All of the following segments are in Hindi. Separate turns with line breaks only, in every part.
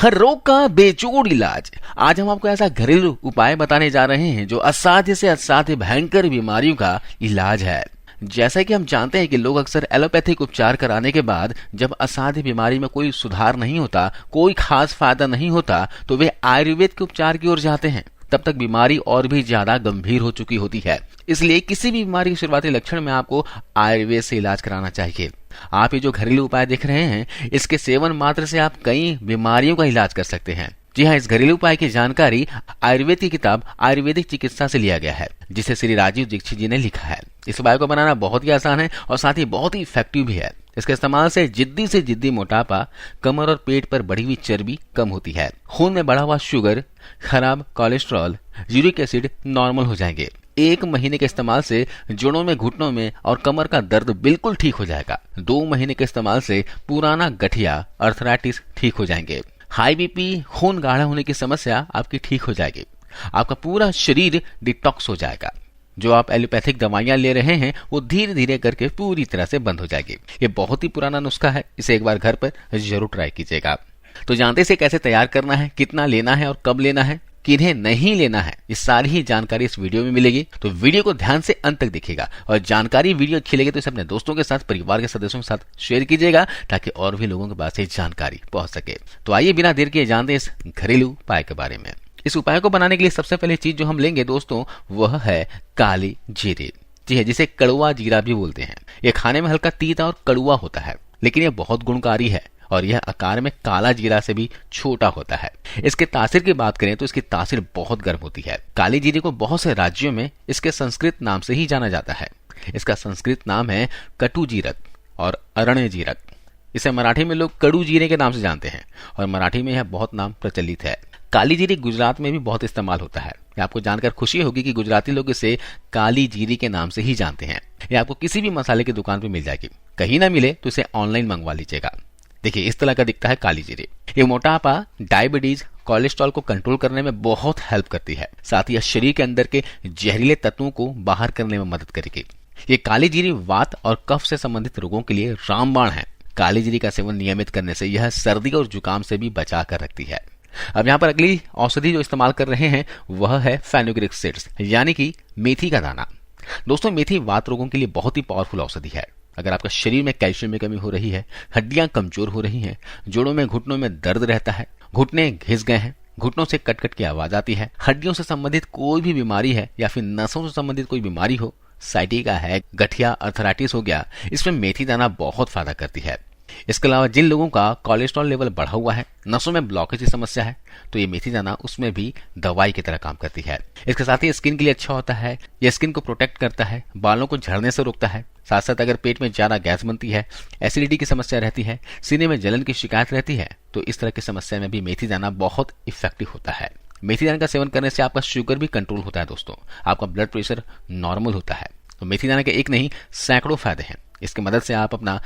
हर रोग का बेजोड़ इलाज। आज हम आपको ऐसा घरेलू उपाय बताने जा रहे हैं जो असाध्य से असाध्य भयंकर बीमारियों का इलाज है। जैसा कि हम जानते हैं कि लोग अक्सर एलोपैथिक उपचार कराने के बाद जब असाध्य बीमारी में कोई सुधार नहीं होता, कोई खास फायदा नहीं होता, तो वे आयुर्वेद के उपचार की ओर जाते हैं। तब तक बीमारी और भी ज्यादा गंभीर हो चुकी होती है। इसलिए किसी भी बीमारी के शुरुआती लक्षण में आपको आयुर्वेद से इलाज कराना चाहिए। आप ये जो घरेलू उपाय देख रहे हैं, इसके सेवन मात्र से आप कई बीमारियों का इलाज कर सकते हैं। जी हाँ, इस घरेलू उपाय की जानकारी आयुर्वेद की किताब आयुर्वेदिक चिकित्सा से लिया गया है, जिसे श्री राजीव दीक्षित जी ने लिखा है। इस उपाय को बनाना बहुत ही आसान है और साथ ही बहुत ही इफेक्टिव भी है। इसके इस्तेमाल से जिद्दी मोटापा, कमर और पेट पर बढ़ी हुई चर्बी कम होती है। खून में बढ़ा हुआ शुगर, खराब कोलेस्ट्रॉल, यूरिक एसिड नॉर्मल हो जाएंगे। 1 महीने के इस्तेमाल से जोड़ों में, घुटनों में और कमर का दर्द बिल्कुल ठीक हो जाएगा। 2 महीने के इस्तेमाल से पुराना गठिया, अर्थराइटिस ठीक हो जाएंगे। हाई बीपी, खून गाढ़ा होने की समस्या आपकी ठीक हो जाएगी। आपका पूरा शरीर डिटॉक्स हो जाएगा। जो आप एलोपैथिक दवाइयां ले रहे हैं वो धीरे धीरे करके पूरी तरह से बंद हो जाएगी। ये बहुत ही पुराना नुस्खा है, इसे एक बार घर पर जरूर ट्राई कीजिएगा। तो जानते इसे कैसे तैयार करना है, कितना लेना है और कब लेना है, किन्हें नहीं लेना है, ये सारी ही जानकारी इस वीडियो में मिलेगी। तो वीडियो को ध्यान से अंत तक देखिएगा और जानकारी वीडियो अच्छी लगे तो इसे अपने दोस्तों के साथ, परिवार के सदस्यों के साथ शेयर कीजिएगा ताकि और भी लोगों के पास ये जानकारी पहुंच सके। तो आइए बिना देर किए जानते हैं इस घरेलू उपाय के बारे में। इस उपाय को बनाने के लिए सबसे पहले चीज जो हम लेंगे दोस्तों, वह है काली जीरे। जी है, जिसे कड़वा जीरा भी बोलते हैं। यह खाने में हल्का तीता और कड़वा होता है, लेकिन यह बहुत गुणकारी है और यह आकार में काला जीरा से भी छोटा होता है। इसके तासीर की बात करें तो इसकी तासीर बहुत गर्म होती है। काली जीरे को बहुत से राज्यों में इसके संस्कृत नाम से ही जाना जाता है। इसका संस्कृत नाम है कटु जीरक और अरण्य जीरक। इसे मराठी में लोग कड़ू जीरे के नाम से जानते हैं और मराठी में यह बहुत नाम प्रचलित है। काली जीरी गुजरात में भी बहुत इस्तेमाल होता है। आपको जानकर खुशी होगी कि गुजराती लोग इसे काली जीरी के नाम से ही जानते हैं। यह आपको किसी भी मसाले की दुकान पर मिल जाएगी। कहीं ना मिले तो इसे ऑनलाइन मंगवा लीजिएगा। देखिए, इस तरह का दिखता है काली जीरे। ये मोटापा, डायबिटीज, कोलेस्ट्रॉल को कंट्रोल करने में बहुत हेल्प करती है। साथ ही यह शरीर के अंदर के जहरीले तत्वों को बाहर करने में मदद करेगी। ये काली जीरी वात और कफ से संबंधित रोगों के लिए रामबाण है। काली जीरी का सेवन नियमित करने से यह सर्दी और जुकाम से भी बचा कर रखती है। अब यहाँ पर अगली औषधि जो इस्तेमाल कर रहे हैं वह है फेनुग्रीक सीड्स, यानी कि मेथी का दाना। दोस्तों, मेथी वात रोगों के लिए बहुत ही पावरफुल औषधि है। अगर आपका शरीर में कैल्शियम की कमी हो रही है, हड्डियां कमजोर हो रही हैं, जोड़ों में, घुटनों में दर्द रहता है, घुटने घिस गए हैं, घुटनों से कट कट की आवाज आती है, हड्डियों से संबंधित कोई भी बीमारी है या फिर नसों से संबंधित कोई बीमारी हो, साइटिका है, गठिया, अर्थराइटिस हो गया, इसमें मेथी दाना बहुत फायदा करती है। इसके अलावा जिन लोगों का कोलेस्ट्रॉल लेवल बढ़ा हुआ है, नसों में ब्लॉकेज की समस्या है, तो ये मेथी दाना उसमें भी दवाई की तरह काम करती है। इसके साथ ही स्किन के लिए अच्छा होता है। यह स्किन को प्रोटेक्ट करता है, बालों को झड़ने से रोकता है। साथ साथ अगर पेट में ज्यादा गैस बनती है, एसिडिटी की समस्या रहती है, सीने में जलन की शिकायत रहती है, तो इस तरह की समस्या में भी मेथी दाना बहुत इफेक्टिव होता है। मेथी दाना का सेवन करने से आपका शुगर भी कंट्रोल होता है दोस्तों, आपका ब्लड प्रेशर नॉर्मल होता है। तो मेथी दाना के एक नहीं सैकड़ों फायदे हैं। इसकी मदद से आप अपना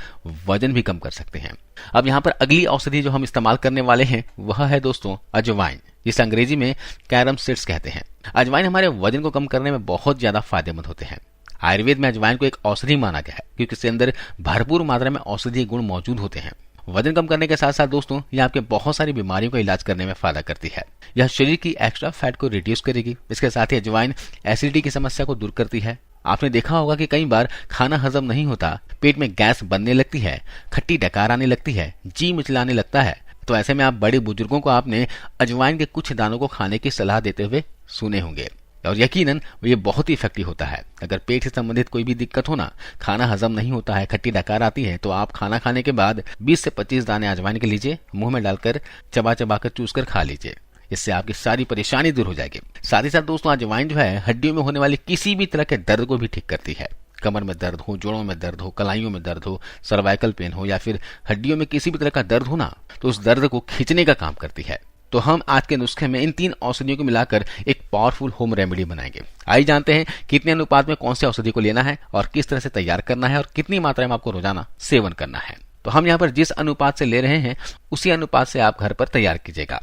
वजन भी कम कर सकते हैं। अब यहाँ पर अगली औषधि जो हम इस्तेमाल करने वाले हैं वह है दोस्तों अजवाइन, जिसे अंग्रेजी में कैरम सीड्स कहते हैं। अजवाइन हमारे वजन को कम करने में बहुत ज्यादा फायदेमंद होते हैं। आयुर्वेद में अजवाइन को एक औषधि माना गया है क्योंकि इसके अंदर भरपूर मात्रा में औषधीय गुण मौजूद होते हैं। वजन कम करने के साथ साथ दोस्तों यह आपके बहुत सारी बीमारियों का इलाज करने में फायदा करती है। यह शरीर की एक्स्ट्रा फैट को रिड्यूस करेगी। इसके साथ ही अजवाइन एसिडिटी की समस्या को दूर करती है। आपने देखा होगा कि कई बार खाना हजम नहीं होता, पेट में गैस बनने लगती है, खट्टी डकार आने लगती है, जी मिचलाने लगता है। तो ऐसे में आप बड़े बुजुर्गों को आपने अजवाइन के कुछ दानों को खाने की सलाह देते हुए सुने होंगे और यकीनन ये बहुत ही इफेक्टिव होता है। अगर पेट से संबंधित कोई भी दिक्कत हो ना, खाना हजम नहीं होता है, खट्टी डकार आती है, तो आप खाना खाने के बाद 20 से 25 दाने अजवाइन के लीजिए, मुंह में डालकर चबा चबा कर चूस कर खा लीजिए। इससे आपकी सारी परेशानी दूर हो जाएगी। साथ ही साथ दोस्तों अजवाइन जो है हड्डियों में होने वाली किसी भी तरह के दर्द को भी ठीक करती है। कमर में दर्द हो, जोड़ों में दर्द हो, कलाइयों में दर्द हो, सर्वाइकल पेन हो या फिर हड्डियों में किसी भी तरह का दर्द हो ना, तो उस दर्द को खींचने का काम करती है। तो हम आज के नुस्खे में इन 3 औषधियों को मिलाकर एक पावरफुल होम रेमेडी बनाएंगे। आइए जानते हैं कितने अनुपात में कौन सी औषधि को लेना है और किस तरह से तैयार करना है और कितनी मात्रा में आपको रोजाना सेवन करना है। तो हम यहाँ पर जिस अनुपात से ले रहे हैं उसी अनुपात से आप घर पर तैयार कीजिएगा।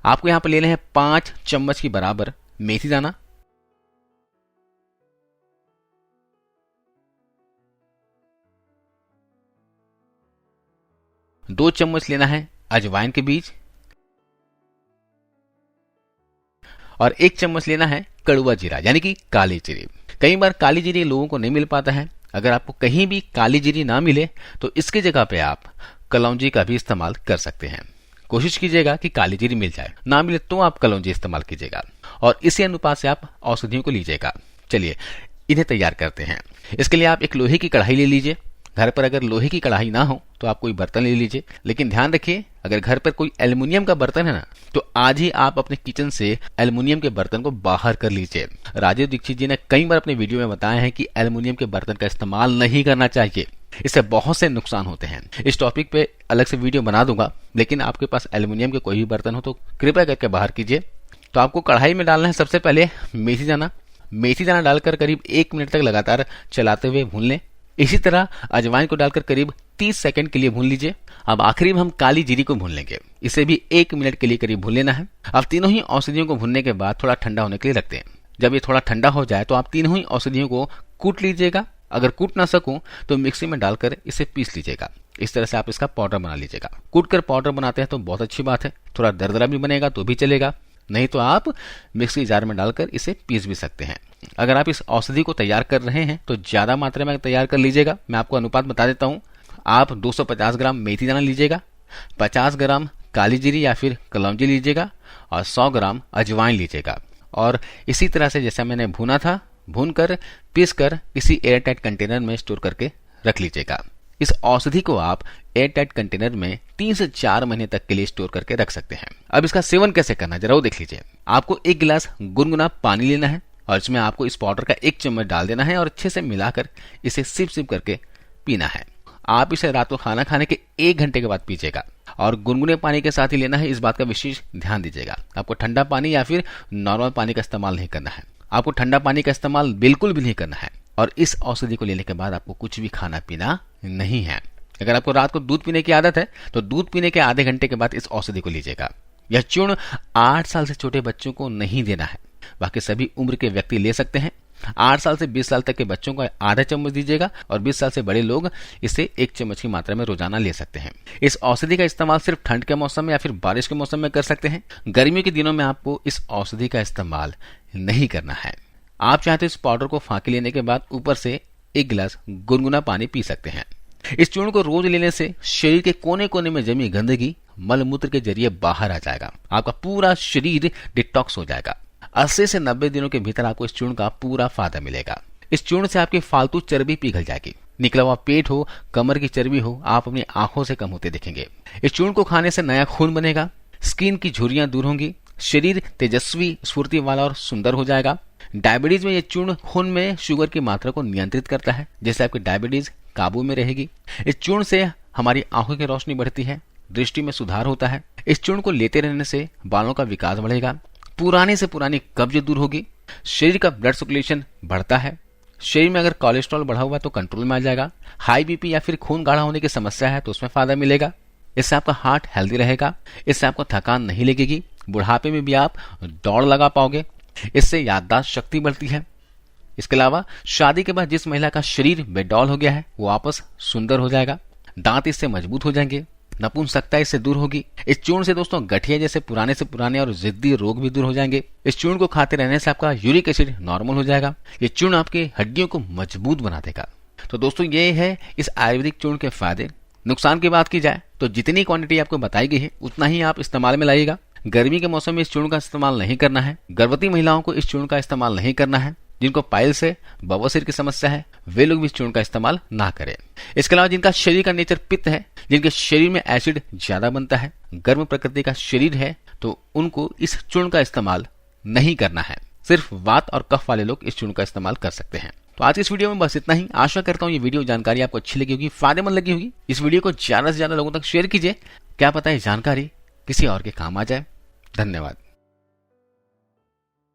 आपको यहाँ पर लेने हैं 5 चम्मच की बराबर मेथी दाना, 2 चम्मच लेना है अजवाइन के बीज, और 1 चम्मच लेना है कड़वा जीरा यानी कि काली जीरी। कई बार काली जीरी लोगों को नहीं मिल पाता है। अगर आपको कहीं भी काली जीरी ना मिले तो इसकी जगह पे आप कलौंजी का भी इस्तेमाल कर सकते हैं। कोशिश कीजिएगा कि काली जीरी मिल जाए, ना मिले तो आप कलौंजी इस्तेमाल कीजिएगा और इसी अनुपात से आप औषधियों को लीजिएगा। चलिए इन्हें तैयार करते हैं। इसके लिए आप एक लोहे की कढ़ाई ले लीजिए। घर पर अगर लोहे की कढ़ाई ना हो तो आप कोई बर्तन ले लीजिए, लेकिन ध्यान रखिए अगर घर पर कोई एल्युमिनियम का बर्तन है ना तो आज ही आप अपने किचन से एल्युमिनियम के बर्तन को बाहर कर लीजिए। राजीव दीक्षित जी ने कई बार अपने वीडियो में बताया है कि एल्युमिनियम के बर्तन का इस्तेमाल नहीं करना चाहिए, इससे बहुत से नुकसान होते हैं। इस टॉपिक पे अलग से वीडियो बना दूंगा, लेकिन आपके पास एल्युमिनियम के कोई भी बर्तन हो तो कृपया करके बाहर कीजिए। तो आपको कढ़ाई में डालना है सबसे पहले मेथी दाना। मेथी दाना डालकर करीब 1 मिनट तक लगातार चलाते हुए भून लें। इसी तरह अजवाइन को डालकर करीब 30 सेकंड के लिए भून लीजिए। अब आखिरी में हम काली जीरी को भून लेंगे, इसे भी 1 मिनट के लिए करीब भून लेना है। अब तीनों ही औषधियों को भूनने के बाद थोड़ा ठंडा होने के लिए रखते हैं। जब ये थोड़ा ठंडा हो जाए तो आप तीनों ही औषधियों को कूट लीजिएगा। अगर कूट ना सकूं तो मिक्सी में डालकर इसे पीस लीजिएगा। इस तरह से आप इसका पाउडर बना लीजिएगा। कूट कर पाउडर बनाते हैं तो बहुत अच्छी बात है, थोड़ा दरदरा भी बनेगा तो भी चलेगा, नहीं तो आप मिक्सी जार में डालकर इसे पीस भी सकते हैं। अगर आप इस औषधि को तैयार कर रहे हैं तो ज्यादा मात्रा में तैयार कर लीजिएगा। मैं आपको अनुपात बता देता हूं। आप 250 ग्राम मेथी दाना लीजिएगा, 50 ग्राम काली जीरी या फिर कलौंजी लीजिएगा और 100 ग्राम अजवाइन लीजिएगा। और इसी तरह से जैसा मैंने भुना था, भूनकर पीस कर किसी एयर टाइट कंटेनर में स्टोर करके रख लीजिएगा। इस औषधि को आप एयर टाइट कंटेनर में 3 से 4 महीने तक के लिए स्टोर करके रख सकते हैं। अब इसका सेवन कैसे करना जरा वो देख लीजिए। आपको 1 गिलास गुनगुना पानी लेना है और इसमें आपको इस पाउडर का 1 चम्मच डाल देना है और अच्छे से मिलाकर इसे सिप सिप करके पीना है। आप इसे रात को खाना खाने के 1 घंटे के बाद पीजिएगा और गुनगुने पानी के साथ ही लेना है। इस बात का विशेष ध्यान दीजिएगा। आपको ठंडा पानी या फिर नॉर्मल पानी का इस्तेमाल नहीं करना है। आपको ठंडा पानी का इस्तेमाल बिल्कुल भी नहीं करना है और इस औषधि को लेने के बाद आपको कुछ भी खाना पीना नहीं है। अगर आपको रात को दूध पीने की आदत है तो दूध पीने के आधे घंटे के बाद इस औषधि को लीजिएगा। यह चूर्ण 8 साल से छोटे बच्चों को नहीं देना है, बाकी सभी उम्र के व्यक्ति ले सकते हैं। 8 साल से 20 साल तक के बच्चों को आधा चम्मच दीजिएगा और 20 साल से बड़े लोग इसे 1 चम्मच की मात्रा में रोजाना ले सकते हैं। इस औषधि का इस्तेमाल सिर्फ ठंड के मौसम में या फिर बारिश के मौसम में कर सकते हैं। गर्मियों के दिनों में आपको इस औषधि का इस्तेमाल नहीं करना है। आप चाहे तो इस पाउडर को फांकी लेने के बाद ऊपर से 1 गिलास गुनगुना पानी पी सकते हैं। इस चूर्ण को रोज लेने से शरीर के कोने कोने में जमी गंदगी मल मूत्र के जरिए बाहर आ जाएगा। आपका पूरा शरीर डिटॉक्स हो जाएगा। 80 से 90 दिनों के भीतर आपको इस चूर्ण का पूरा फायदा मिलेगा। इस चूर्ण से आपकी फालतू चर्बी पिघल जाएगी। निकला हुआ पेट हो, कमर की चर्बी हो, आप अपनी आंखों से कम होते दिखेंगे। इस चूर्ण को खाने से नया खून बनेगा, स्किन की झुर्रियां दूर होंगी, शरीर तेजस्वी, स्फूर्ति वाला और सुंदर हो जाएगा। डायबिटीज में यह चूर्ण खून में शुगर की मात्रा को नियंत्रित करता है, जिससे आपकी डायबिटीज काबू में रहेगी। इस चूर्ण से हमारी आंखों की रोशनी बढ़ती है, दृष्टि में सुधार होता है। इस चूर्ण को लेते रहने से बालों का विकास बढ़ेगा, पुराने से पुरानी कब्ज दूर होगी, शरीर का ब्लड सर्कुलेशन बढ़ता है। शरीर में अगर कोलेस्ट्रॉल बढ़ा हुआ है तो कंट्रोल में आ जाएगा। हाई बीपी या फिर खून गाढ़ा होने की समस्या है तो उसमें फायदा मिलेगा। इससे आपका हार्ट हेल्दी रहेगा, इससे आपको थकान नहीं लगेगी, बुढ़ापे में भी आप दौड़ लगा पाओगे। इससे याददाश्त शक्ति बढ़ती है। इसके अलावा शादी के बाद जिस महिला का शरीर बेडौल हो गया है वो वापस सुंदर हो जाएगा, दांत इससे मजबूत हो जाएंगे, नपुंसकता इससे दूर होगी। इस चूर्ण से दोस्तों गठिया जैसे पुराने से पुराने और जिद्दी रोग भी दूर हो जाएंगे। इस चूर्ण को खाते रहने से आपका यूरिक एसिड नॉर्मल हो जाएगा। ये चूर्ण आपकी हड्डियों को मजबूत बना देगा। तो दोस्तों ये है इस आयुर्वेदिक चूर्ण के फायदे। नुकसान की बात की जाए तो जितनी क्वांटिटी आपको बताई गई है उतना ही आप इस्तेमाल में लाइएगा। गर्मी के मौसम में इस चूर्ण का इस्तेमाल नहीं करना है। गर्भवती महिलाओं को इस चूर्ण का इस्तेमाल नहीं करना है। जिनको पाइल्स है, बवासीर की समस्या है, वे लोग भी इस चूर्ण का इस्तेमाल ना करें। इसके अलावा जिनका शरीर का नेचर पित्त है, जिनके शरीर में एसिड ज्यादा बनता है, गर्म प्रकृति का शरीर है, तो उनको इस चूर्ण का इस्तेमाल नहीं करना है। सिर्फ वात और कफ वाले लोग इस चूर्ण का इस्तेमाल कर सकते हैं। तो आज की इस वीडियो में बस इतना ही। आशा करता हूँ ये वीडियो जानकारी आपको अच्छी लगी होगी, फायदेमंद लगी होगी। इस वीडियो को ज्यादा से ज्यादा लोगों तक शेयर कीजिए, क्या पता है जानकारी किसी और के काम आ जाए। धन्यवाद।